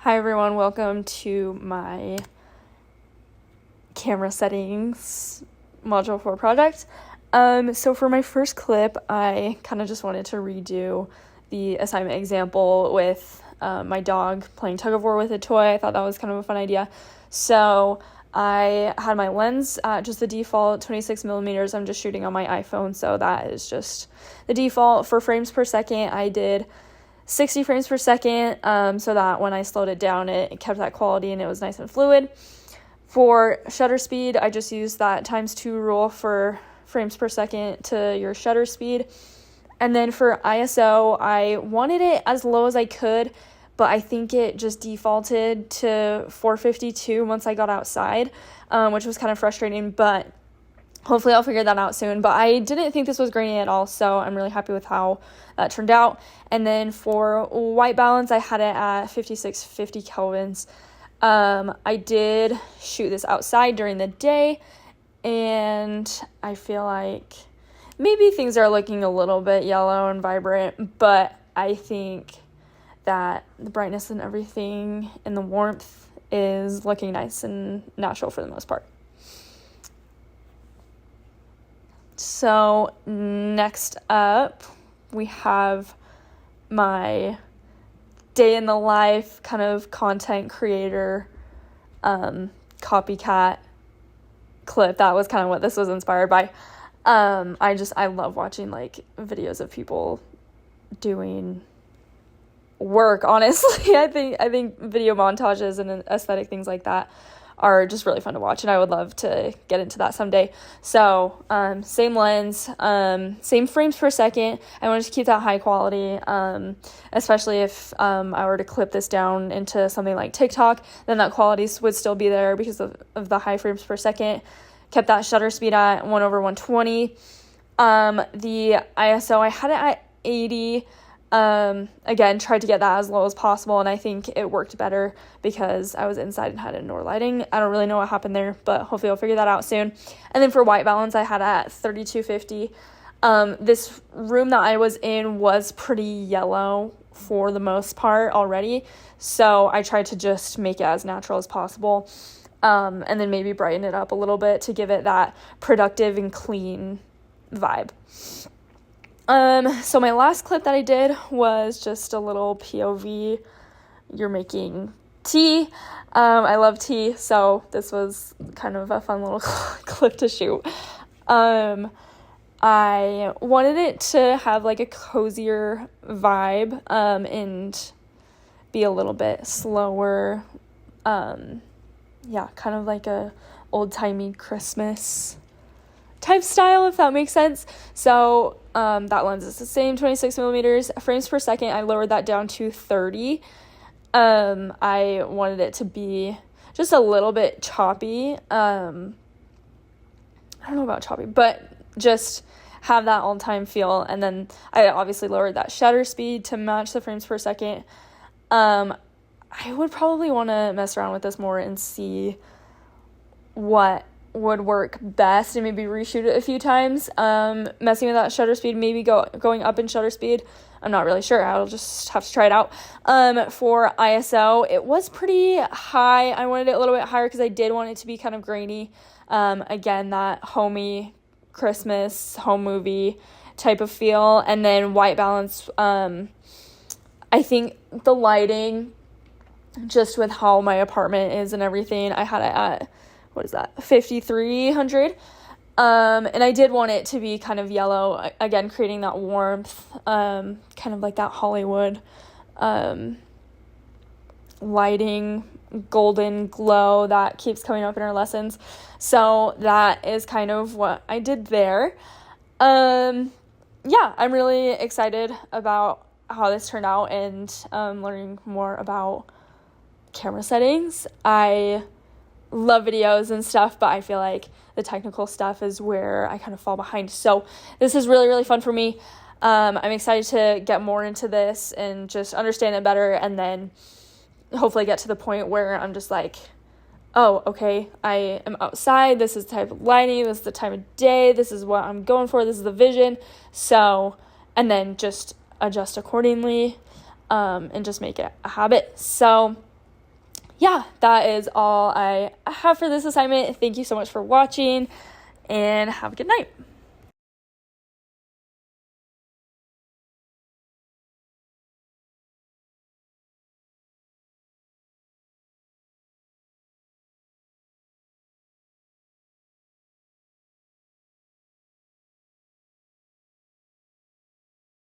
Hi everyone, welcome to my camera settings module 4 project. So for my first clip, I kind of just wanted to redo the assignment example with my dog playing tug of war with a toy. I thought that was kind of a fun idea. So I had my lens at just the default 26 millimeters. I'm just shooting on my iPhone, so that is just the default. For frames per second, I did 60 frames per second, so that when I slowed it down, it kept that quality and it was nice and fluid. For shutter speed, I just used that ×2 rule for frames per second to your shutter speed. And then for ISO, I wanted it as low as I could, but I think it just defaulted to 452 once I got outside, which was kind of frustrating, but hopefully I'll figure that out soon. But I didn't think this was grainy at all, so I'm really happy with how that turned out. And then for white balance, I had it at 5650 kelvins. I did shoot this outside during the day, and I feel like maybe things are looking a little bit yellow and vibrant, but I think that the brightness and everything and the warmth is looking nice and natural for the most part. So next up, we have my day in the life kind of content creator copycat clip. That was kind of what this was inspired by. I love watching like videos of people doing work, honestly. I think video montages and aesthetic things like that are just really fun to watch, and I would love to get into that someday. So same lens, same frames per second. I wanted to keep that high quality, especially if I were to clip this down into something like TikTok, then that quality would still be there because of the high frames per second. Kept that shutter speed at 1/120. The ISO, I had it at 80. Again, tried to get that as low as possible, and I think it worked better because I was inside and had indoor lighting. I don't really know what happened there, but hopefully I'll figure that out soon. And then for white balance, I had it at 3250. This room that I was in was pretty yellow for the most part already, so I tried to just make it as natural as possible, and then maybe brighten it up a little bit to give it that productive and clean vibe. So my last clip that I did was just a little POV. You're making tea. I love tea, so this was kind of a fun little clip to shoot. I wanted it to have like a cozier vibe, and be a little bit slower. Kind of like a old-timey Christmas type style, if that makes sense. So that lens is the same, 26 millimeters. Frames per second, I lowered that down to 30. I wanted it to be just a little bit choppy. I don't know about choppy, but just have that all-time feel. And then I obviously lowered that shutter speed to match the frames per second. I would probably want to mess around with this more and see what would work best and maybe reshoot it a few times. Messing with that shutter speed, maybe going up in shutter speed. I'm not really sure. I'll just have to try it out. For ISO, it was pretty high. I wanted it a little bit higher because I did want it to be kind of grainy. Again, that homey Christmas home movie type of feel. And then white balance, I think the lighting, just with how my apartment is and everything, I had it at 5,300. And I did want it to be kind of yellow, again, creating that warmth, kind of like that Hollywood lighting, golden glow that keeps coming up in our lessons. So that is kind of what I did there. I'm really excited about how this turned out and learning more about camera settings. I love videos and stuff, but I feel like the technical stuff is where I kind of fall behind. So this is really, really fun for me. I'm excited to get more into this and just understand it better, and then hopefully get to the point where I'm just like, oh, okay, I am outside. This is the type of lighting. This is the time of day. This is what I'm going for. This is the vision. So, and then just adjust accordingly, and just make it a habit. So yeah, that is all I have for this assignment. Thank you so much for watching, and have a good night.